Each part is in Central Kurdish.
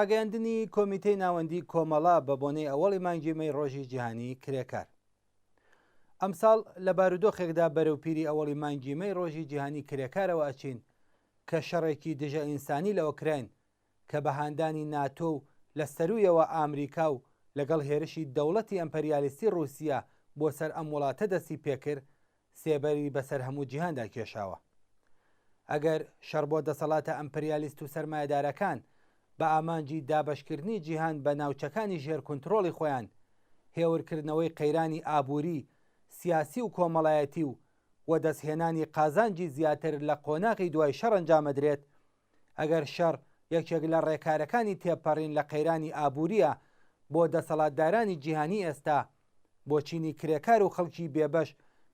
ڕاگەیاندنی کۆمیتەی ناوەندی کۆمەڵا بە بۆنەی ئەوەڵی مانگی مەی ڕۆژی جیهانی کرێکار. ئەمساڵ لە بارودۆخێکدا بەرەوپیری ئەوەڵی مانگی مەی ڕۆژی جیهانی کرێکارەوە ئەچین کە شەڕێکی دژە ئینسانی لە ئۆکراین کە بەهاندانی ناتۆ و لە سەرویەوە ئامریکا و لەگەڵ هێرشی دەوڵەتی ئەمپەریالیستی رووسیا بۆ سەر ئەم وڵاتە دەستی پێکرد سێبەری بەسەر هەموو جیهاندا کێشاوە. ئەگەر شەڕ بۆ دەسەڵاتە ئەمپەریالیست و سەرمایەدارەکان بە ئامانجی دابەشکردنی جیهان بە ناوچەکانی ژێر کۆنتڕۆڵی خۆیان هێورکردنەوەی قەیرانی ئابووری سیاسی و کۆمەڵایەتی و دەستهێنانی قازانجی زیاتر لە قۆناغی دوای شەڕ ئەنجامەدرێت، ئەگەر شەڕ یەکێک لە ڕێکارەکانی تێپەڕین لە قەیرانی ئابووریە بۆ دەسەڵاتدارانی جیهانی ئێستا، بۆ چینی کرێکار و خەڵکی بێبەش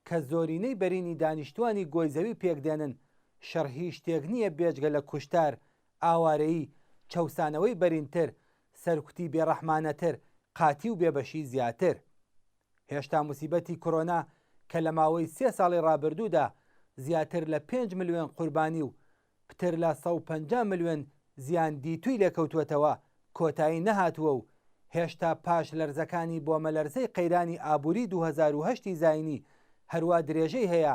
کە زۆرینەی بەرینی دانیشتوانی گۆیزەوی پێکدێنن، شەڕ هیچ شتێک نییە بێجگە لە کوشتار، ئاوارەیی، چەوسانەوەی بەرینتر، سەرکوتی بێڕەحمانەتر، قاتی و بێبەشی زیاتر. هێشتا موسیبەتی کۆرۆنا کە لە ماوەی 3 ساڵی ڕابردوودا زیاتر لە 5 ملیۆن قوربانی و پتر لە 150 ملیۆن زیان دیتووی لێکەوتوێتەوە کۆتایی نەهاتووە و هێشتا پاش لەرزەکانی بۆ مەلەرزەی قەیرانی ئابووری 2008 زاینی هەروە درێژەی هەیە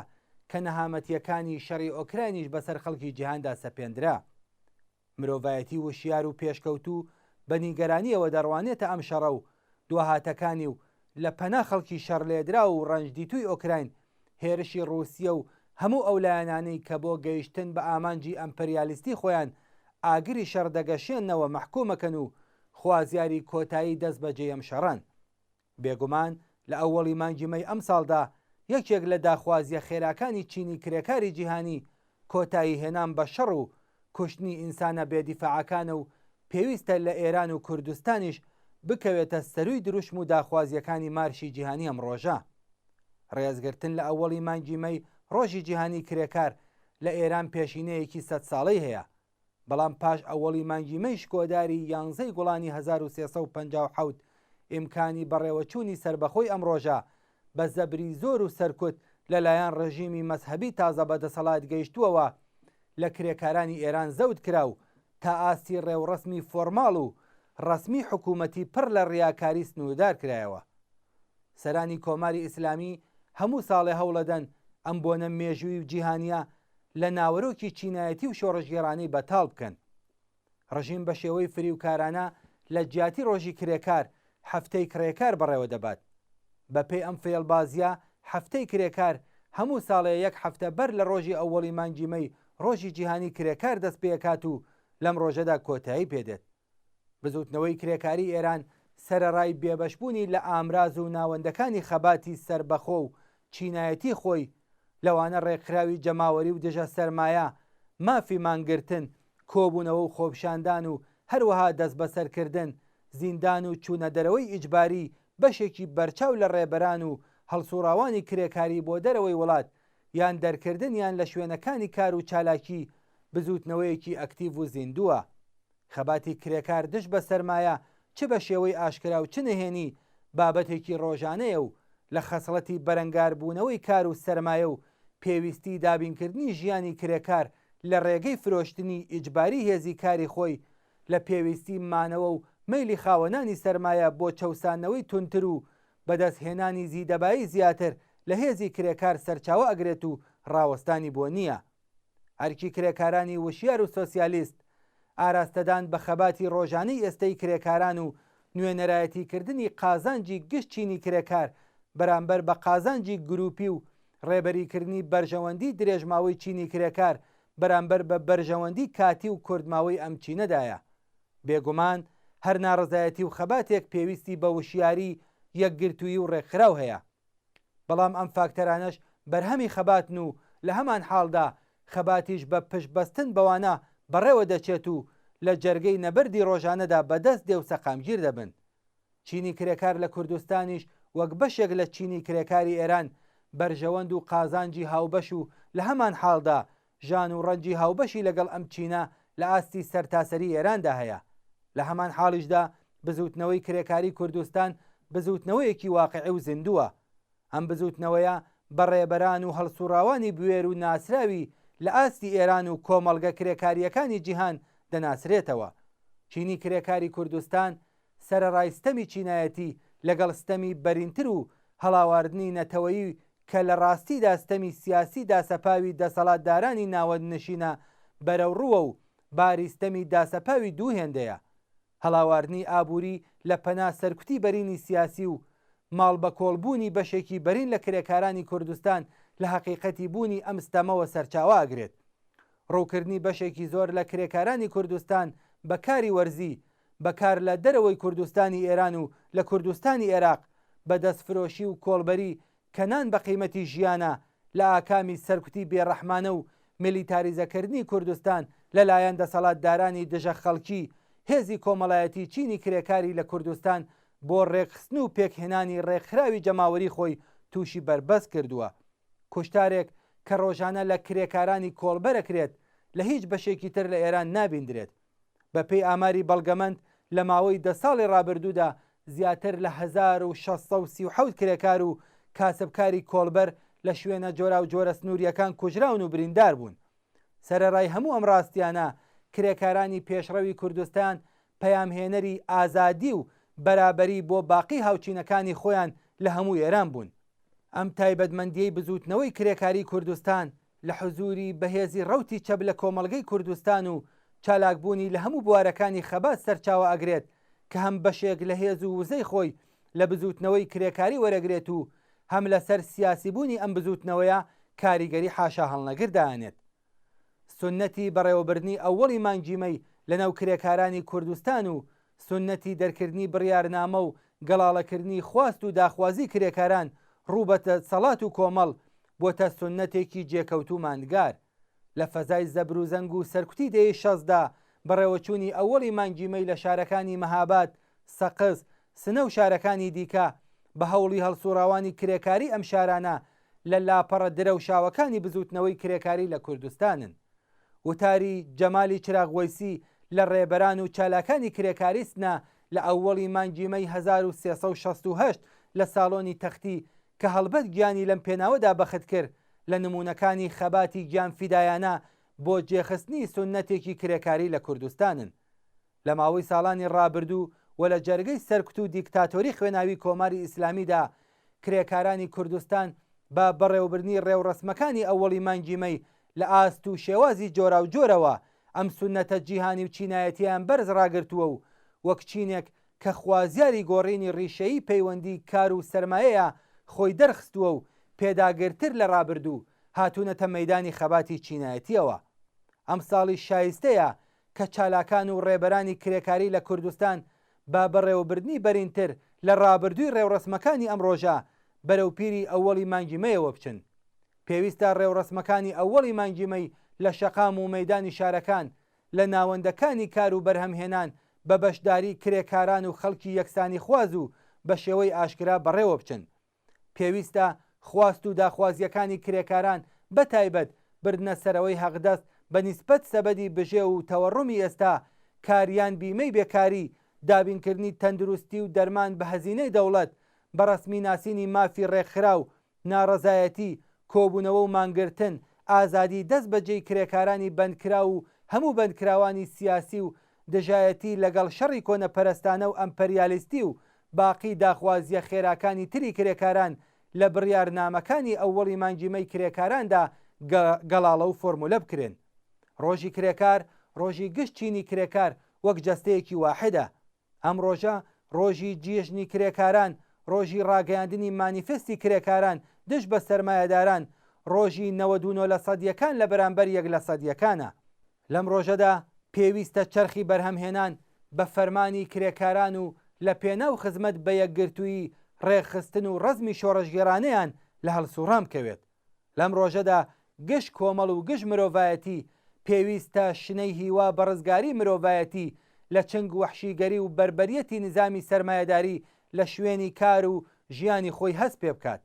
کە نەهامەتیەکانی شەڕی ئۆکراینیش بەسەر خەڵکی جیهاندا سەپێندرا. مرۆڤایەتی وشیار و پێشکەوتوو بە نیگەرانیەوە دەڕوانێتە ئەم شەڕە و دوهاتەکانی و لە پەنا خەڵکی شەڕلێدرا و ڕەنجدیتووی ئۆکراین هێرشی رووسیە و هەموو ئەو لایەنانەی کە بۆ گەیشتن بە ئامانجی ئەمپەریالیستی خۆیان ئاگری شەردەگەشێنەوە مەحکومەکەن و خوازیاری کۆتایی دەست بەجێ ئەم شەڕان. بێگومان لە ئەووەڵی مانگی مەی ئەم ساڵدا یەکێک لە داخوازیە خێراکانی چینی کرێکاری جیهانی کۆتایی هێنان بە شەڕ و کوشتنی ئینسانە بێدیفاعەکانە و پێویستە لە ئێران و کوردستانیش بکەوێتە سەروی دروشم و داخوازیەکانی مارشی جیهانی ئەم ڕۆژە. ڕێزگرتن لە ئەووەڵی مانگی مەی ڕۆژی جیهانی کرێکار لە ئێران پێشینەیەکی 100 ساڵەی هەیە، بەڵام پاش ئەووەڵی مانگی مەی شکۆداری 11 گوڵانی 1357 ئیمکانی بەڕێوەچوونی سربەخۆی ئەم ڕۆژە بە زەبری زۆر و سەرکوت لەلایەن ڕژیمی مەزهەبی تازە بەدەسەڵات گەیشتووەوە لە کرێکارانی ئێران زەوت کرا و تا ئاستی ڕێوڕسمی فۆرماڵ و ڕسمی حکوومەتی پڕ لە ڕیاکاری سنوودار کرایەوە. سەرانی کۆماری ئیسلامی هەموو ساڵێ هەوڵەدەن ئەم بۆنە مێژووی و جیهانیە لە ناوەرۆکی چینایەتی و شۆڕژگێڕانەی بەتاڵ بکەن. ڕژیم بە شێوەی فریوکارانە لە جیاتی ڕۆژی کرێکار هەفتەی کرێکار بەڕێوە دەبات. بەپێی ئەم فێڵبازیە هەفتەی کرێکار هەموو ساڵێ یەک هەفتە بەر لە ڕۆژی ئەووەڵی مانگی مەی ڕۆژی جیهانی کرێکار دەست پێکات و لەم ڕۆژەدا کۆتایی پێدێت. بزوتنەوەی کرێکاری ئێران سەرەڕای بێبەشبوونی لە ئامراز و ناوەندەکانی خەباتی سربەخۆ و چینایەتی خۆی، لەوانە ڕێکخراوی جەماوەری و دژە سەرمایە، مافی مانگرتن، کۆبوونەوە و خۆپشاندان و هەروەها دەست بەسەرکردن، زیندان و چوونەدەرەوەی ئیجباری بەشێکی بەرچاو لە ڕێبەران و هەڵسوڕاوانی کرێکاری بۆ دەرەوەی وڵات یان دەرکردنیان لە شوێنەکانی کار و چالاکی بزوتنەوەیەکی ئەکتیڤ و زیندووە. خەباتی کرێکار دش بە سەرمایە چ بە شێوەی ئاشکرا و چ نهێنی بابەتێکی ڕۆژانەیە و لە خەسڵەتی بەرەنگاربوونەوەی کار و سەرمایە و پێویستی دابینکردنی ژیانی کرێکار لە ڕێگەی فرۆشتنی ئیجباری هێزی کاری خۆی، لە پێویستی مانەوە و مەیلی خاوەنانی سەرمایە بۆ چەوسانەوەی تونتر و بەدەستهێنانی زیدەبایی زیاتر لە هێزی کرێکار سەرچاوە ئەگرێت و ڕاوەستانی بۆ نییە. ئەرکی کرێکارانی وشیار و سۆسیالیست ئاراستەدان بە خەباتی ڕۆژانەی ئێستەی کرێکاران و نوێنەرایەتیکردنی قازانجی گشت چینی کرێکار بەرامبەر بە قازانجی گروپی و ڕێبەریکردنی بەرژەوەندی درێژماوەی چینی کرێکار بەرامبەر بە بەرژەوەندی کاتی و کوردماوەی ئەم چینەدایە. بێگومان هەر ناڕزایەتی و خەباتێک پێویستی بە وشیاری یەکگرتووی و ڕێکخراو هەیە. بەڵام ئەم فاکتەرانەش بەرهەمی خەباتن و لە هەمان حاڵدا خەباتیش بە پشتبەستن بەوانە بەڕێوە دەچێت و لە جەرگەی نەبەردی ڕۆژانەدا بەدەست دێ و سەقامگیر دەبن. چینی کرێکار لە کوردستانیش وەک بەشێک لە چینی کرێکاری ئێران بەرژەوەند و قازانجی هاوبەش و لە هەمان حاڵدا ژان و ڕەنجی هاوبەشی لەگەڵ ئەم چینە لە ئاستی سەرتاسەری ئێراندا هەیە. لە هەمان حاڵیشدا بزوتنەوەی کرێکاری کوردستان بزوتنەوەیەکی واقعی و زیندووە. ئەم بزوتنەوەیە بە ڕێبەران و هەڵسوڕاوانی بوێر و ناسراوی لە ئاستی ئێران و کۆمەڵگە کرێکاریەکانی جیهان دەناسرێتەوە. چینی کرێکاری کوردستان سەرەڕای ستەمی چینایەتی لەگەڵ ستەمی بەرینتر و هەڵاواردنی نەتەوەیی کە لە ڕاستیدا ستەمی سیاسی داسەپاوی دەسەڵاتدارانی ناوەندنشینە بەرەوڕووە و باری ستەمی داسەپاوی دوو هێندەیە. هەڵاواردنی ئابووری لە پەنا سەرکوتی بەرینی سیاسی و ماڵ بە کۆڵبوونی بەشێکی بەرین لە کرێکارانی کوردستان لە حەقیقەتی بوونی ئەم ستەمەوە سەرچاوە ئەگرێت. ڕووکردنی بەشێکی زۆر لە کرێکارانی کوردستان بە کاری وەرزی بەکار لە دەرەوەی کوردستانی ئێران و لە کوردستانی عێراق بە دەستفرۆشی و کۆڵبەری کەنان بە قیمەتی ژیانە لە ئاکامی سەرکوتی بێڕەحمانە و میلیتاریزەکردنی کوردستان لەلایەن دەسەڵاتدارانی دژە خەڵکی هێزی کۆمەڵایەتی چینی کرێکاری لە کوردستان بۆ ڕێکخستن و پێکهێنانی ڕێکخراوی جەماوەری خۆی تووشی بربەست کردووە. کوشتارێک کە ڕۆژانە لە کرێکارانی کۆڵبەرەکرێت لە هیچ بەشێکی تر لە ئێران نابیندرێت. بەپێی ئاماری بەڵگەمەند لە ماوەی 10 ساڵی ڕابردوودا زیاتر لە 1637 کرێکار و کاسبکاری کۆڵبەر لە شوێنە جۆرا و جۆرە سنووریەکان کوژراون و بریندار بوون. سەرەڕای هەموو ئەم ڕاستیانە کرێکارانی پێشڕەوی کوردستان پەیامهێنەری ئازادی و بەرابەری بۆ باقی هاوچینەکانی خۆیان لە هەموو ئێران بوون. ئەم تایبەتمەندیەی بزوتنەوەی کرێکاری کوردستان لە حزوری بەهێزی ڕەوتی چەب لە کۆمەڵگەی کوردستان و چالاکبوونی لە هەموو بوارەکانی خەبات سەرچاوە ئەگرێت کە هەم بەشێک لە هێز و وزەی خۆی لە بزوتنەوەی کرێکاری وەرەگرێت و هەم لەسەر سیاسی بوونی ئەم بزوتنەوەیە کاریگەری حاشا هەڵنەگردانێت. سنەتی بەڕێوەبردنی ئەوەڵی مانگیمەی لەناو کرێکارانی کوردستان و سنەتی دەرکردنی بڕیارنامە و گەڵاڵەکردنی خواست و داخوازی کرێکاران ڕووبەتە سەڵات و کۆمەڵ بۆتە سنەتێکی جێکەوت و ماندگار. لە فەزای زەبر و زەنگ و سەرکوتی دەیەی شەزدا بەڕێوەچوونی ئەوەڵی مانگیمەی لە شارەکانی مەهاباد، سەقز، سنە و شارەکانی دیکە بە هەوڵی هەڵسوڕاوانی کرێکاری ئەم شارانە لە لاپەڕە درە و شاوەکانی بزوتنەوەی کرێکاری لە کوردستانن. وتاری جەمالی چراغوەیسی لە ڕێبەران و چالاکانی کرێکاری سنە لە ئەوەڵی مانگیمەی 1368 لە ساڵۆنی تەختی کە هەڵبەت گیانی لەم پێناوەدا بەخت کرد لە نمونونەکانی خەباتی گیان فیدایانە بۆ جێخستنی سنەتێکی کرێکاری لە کوردستانن. لە ماوەی ساڵانی ڕابردوو و لە جەرگەی سەرکوت و دیکتاتۆری خوێناوی کۆماری ئیسلامیدا کرێکارانی کوردستان بە بەڕێوەبردنی ڕێوڕەسمەکانی ئەوەڵی مانگیمەی لە ئاست و شێوازی جۆرا و جۆرەوە ئەم سنەتە جیهانی و چینایەتیان بەرز ڕاگرتووە و وەک چینێک کە خوازیاری گۆڕینی ڕیشەیی پەیوەندی کار و سەرمایەیە خۆی دەرخستووە و پێداگرتر لە ڕابردوو هاتوونەتە مەیدانی خەباتی چینایەتیەوە. ئەم ساڵی شایستەیە کە چالاکان و ڕێبەرانی کرێکاری لە کوردستان با بەڕێوەبردنی بەرینتر لە ڕابردووی ڕێوڕەسمەکانی ئەم ڕۆژە بەرەو پیری ئەوەڵی مانگیمەیەوە بچن. پێویستە ڕێوڕەسمەکانی ئەوەڵی مانگیمەی لە شەقام و مەیدانی شارەکان لە ناوەندەکانی کار و بەرهەمهێنان بە بەشداری کرێکاران و خەڵکی یەکسانی خواز و بە شێوەی ئاشکرا بەڕێوە بچن. پێویستە خواست و داخوازیەکانی کرێکاران بەتایبەت بردنە سەرەوەی هەقدەست بە نیسبەت سەبەدی بژێ و تەوەڕوومی ئێستا کاریان بیمەی بێکاری، دابینکردنی تەندروستی و دەرمان بە هەزینەی دەوڵەت، بەڕەسمی ناسینی مافی ڕێکخرا و ناڕەزایەتی، کۆبوونەوە و مانگرتن، ئازادی دەست بەجێی کرێکارانی بەندکرا و هەموو بەندکراوانی سیاسی و دژایەتی لەگەڵ شەڕی کۆنەپەرستانە و ئەمپەریالیستی و باقی داخوازیە خێراکانی تری کرێکاران لە بڕیارنامەکانی ئەوەڵی مانگیمەی کرێکاراندا گەڵاڵە و فۆرمولە بکرێن. ڕۆژی کرێکار ڕۆژی گشت چینی کرێکار وەک جەستەیەکی واحدە. ئەم ڕۆژە ڕۆژی جێژنی کرێکاران، ڕۆژی ڕاگەیاندنی مانیفستی کرێکاران دش بە سەرمایەداران، ڕۆژی 99% لە بەرامبەر 1%. لەم ڕۆژەدا پێویستە چەرخی بەرهەمهێنان بە فەرمانی کرێکاران و لە پێناو خزمەت بە یەکگرتووی ڕێکخستن و ڕزمی شۆڕژگێڕانەیان لە هەڵسوڕام کەوێت. لەم ڕۆژەدا گشت کۆمەڵ و گشت مرۆڤایەتی پێویستە شنەی هیوا بە ڕزگاری مرۆڤایەتی لە چنگ وەحشیگەری و بربەریەتی نظامی سەرمایەداری لە شوێنی کار و ژیانی خۆی هەست پێ بکات.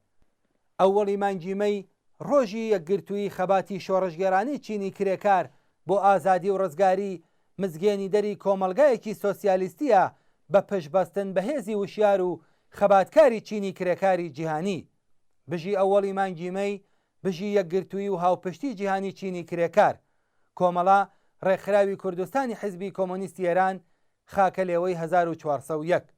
ئەوەڵی مانگیمەی ڕۆژی یەکگرتووی خەباتی شۆڕژگێڕانی چینی کرێکار بۆ ئازادی و ڕزگاری مزگێنی دەری کۆمەلگایەکی سۆسیالیستیە بە پشبەستن بە هێزی وشیار و خەباتکاری چینی کرێکاری جیهانی. بژی ئەوەڵی مانگیمەی بژی یەکگرتووی و هاوپشتی جیهانی چینی کرێکار، کۆمەڵا ڕێکخراوی کوردستانی حیزبی کۆمۆنیستی ئێران، خاکە لێوەی 1401